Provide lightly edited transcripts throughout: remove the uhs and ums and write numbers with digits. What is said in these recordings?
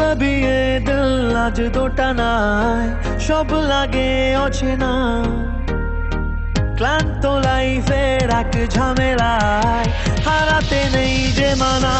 मतलब ये दिल आज दो টানায় সব লাগে অচেনা ক্লান্ত লাইফের এক ঝামেলায় হারাতে নেই যে মানা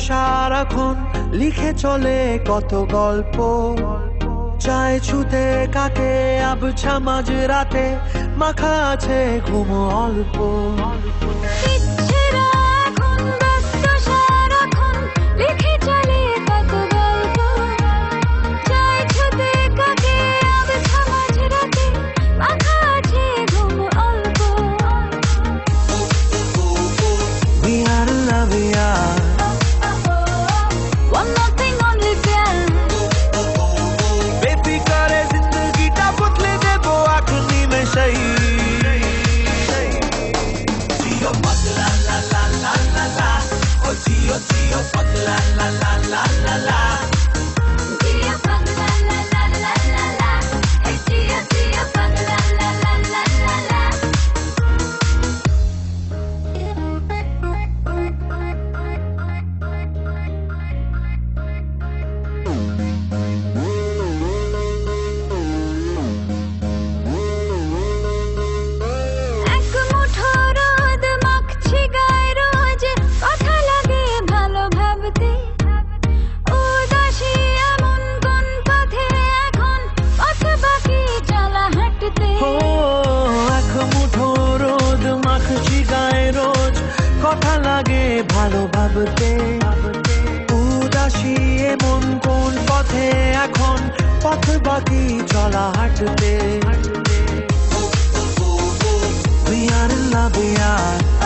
সারাক্ষণ লিখে চলে কত গল্প চায় ছুতে কাকে আবছা মাঝ রাতে মাখা আছে ঘুম অল্প কথা লাগে ভালো ভাবতে উদাসী এমন কোন পথে এখন পথ বাকি চলা হাঁটতে We are in love, we are